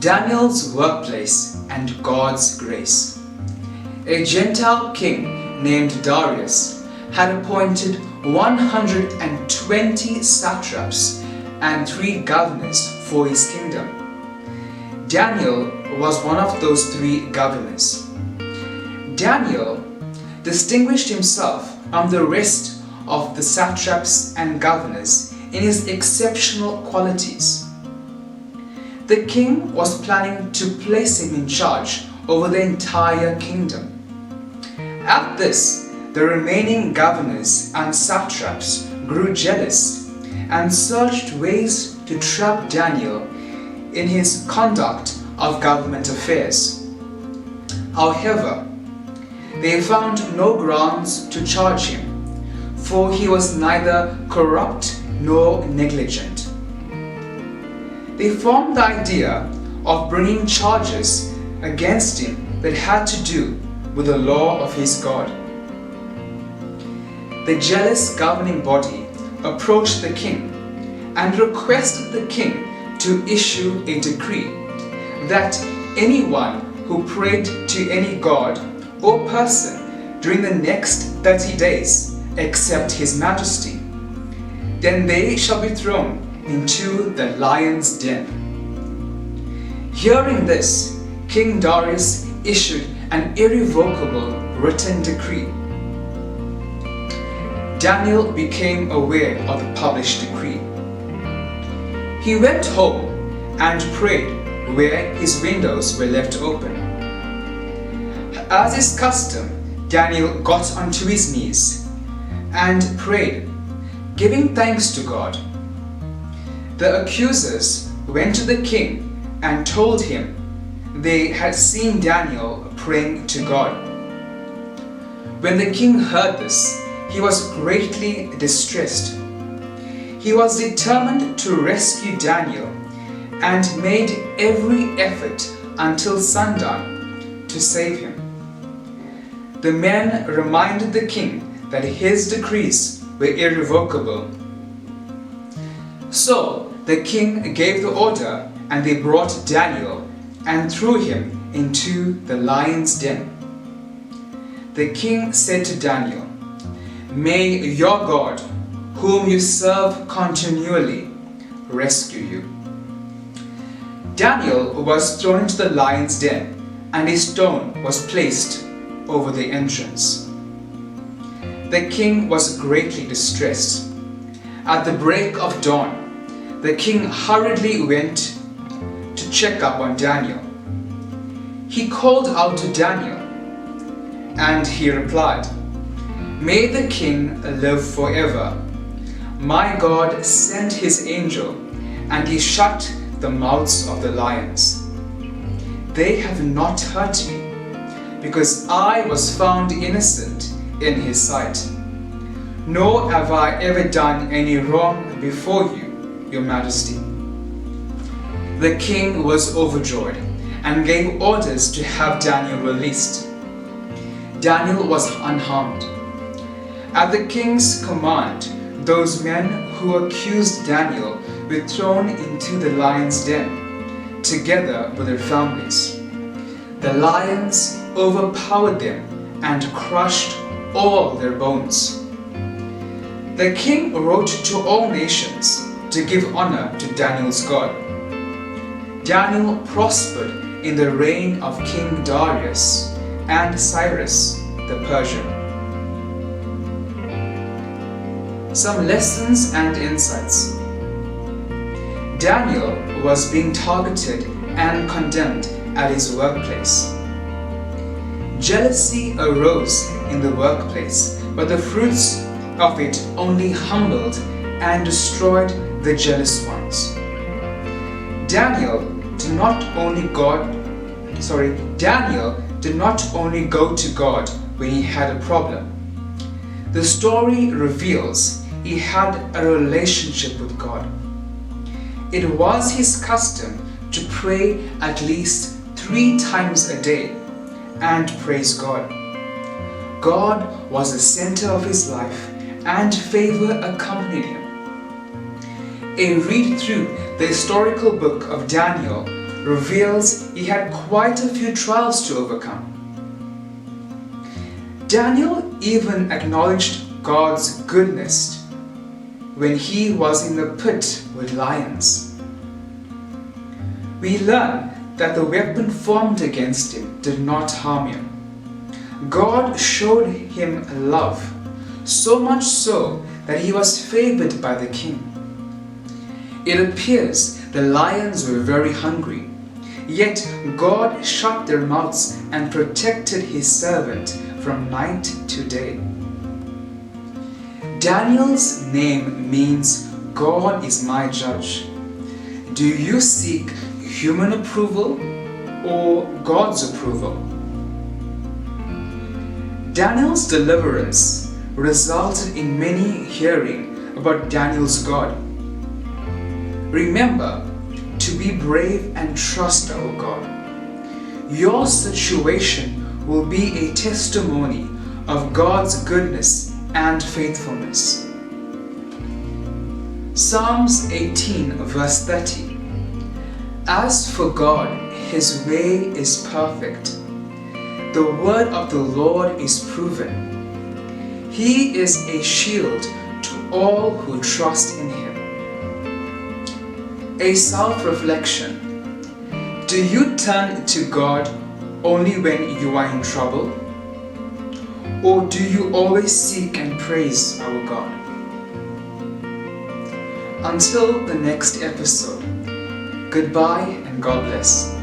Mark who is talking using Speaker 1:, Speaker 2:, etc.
Speaker 1: Daniel's workplace and God's grace. A Gentile king named Darius had appointed 120 satraps and 3 governors for his kingdom. Daniel was one of those 3 governors. Daniel distinguished himself from the rest of the satraps and governors in his exceptional qualities. The king was planning to place him in charge over the entire kingdom. At this, the remaining governors and satraps grew jealous and searched ways to trap Daniel in his conduct of government affairs. However, they found no grounds to charge him, for he was neither corrupt nor negligent. They formed the idea of bringing charges against him that had to do with the law of his God. The jealous governing body approached the king and requested the king to issue a decree that anyone who prayed to any god or person during the next 30 days except his majesty, then they shall be thrown into the lion's den. Hearing this, King Darius issued an irrevocable written decree. Daniel became aware of the published decree. He went home and prayed where his windows were left open. As is custom, Daniel got onto his knees and prayed, giving thanks to God. The accusers went to the king and told him they had seen Daniel praying to God. When the king heard this, he was greatly distressed. He was determined to rescue Daniel and made every effort until sundown to save him. The men reminded the king that his decrees were irrevocable. So the king gave the order, and they brought Daniel and threw him into the lion's den. The king said to Daniel, "May your God, whom you serve continually, rescue you." Daniel was thrown into the lion's den, and a stone was placed over the entrance. The king was greatly distressed. At the break of dawn, the king hurriedly went to check up on Daniel. He called out to Daniel, and he replied, "May the king live forever. My God sent his angel, and he shut the mouths of the lions. They have not hurt me, because I was found innocent in his sight. Nor have I ever done any wrong before you, your majesty." The king was overjoyed and gave orders to have Daniel released. Daniel was unharmed. At the king's command, those men who accused Daniel were thrown into the lion's den, together with their families. The lions overpowered them and crushed all their bones. The king wrote to all nations to give honor to Daniel's God. Daniel prospered in the reign of King Darius and Cyrus the Persian. Some lessons and insights. Daniel was being targeted and condemned at his workplace. Jealousy arose in the workplace, but the fruits of it only humbled and destroyed the jealous ones. Daniel did not only go to God when he had a problem. The story reveals he had a relationship with God. It was his custom to pray at least 3 times a day and praise God. God was the center of his life, and favor accompanied him. A read through the historical book of Daniel reveals he had quite a few trials to overcome. Daniel even acknowledged God's goodness when he was in the pit with lions. We learn that the weapon formed against him did not harm him. God showed him love, so much so that he was favored by the king. It appears the lions were very hungry, yet God shut their mouths and protected his servant from night to day. Daniel's name means God is my judge. Do you seek human approval or God's approval? Daniel's deliverance resulted in many hearing about Daniel's God. Remember to be brave and trust our God. Your situation will be a testimony of God's goodness and faithfulness. Psalms 18 verse 30. As for God, his way is perfect. The word of the Lord is proven. He is a shield to all who trust in him. A self-reflection. Do you turn to God only when you are in trouble? Or do you always seek and praise our God? Until the next episode, goodbye and God bless.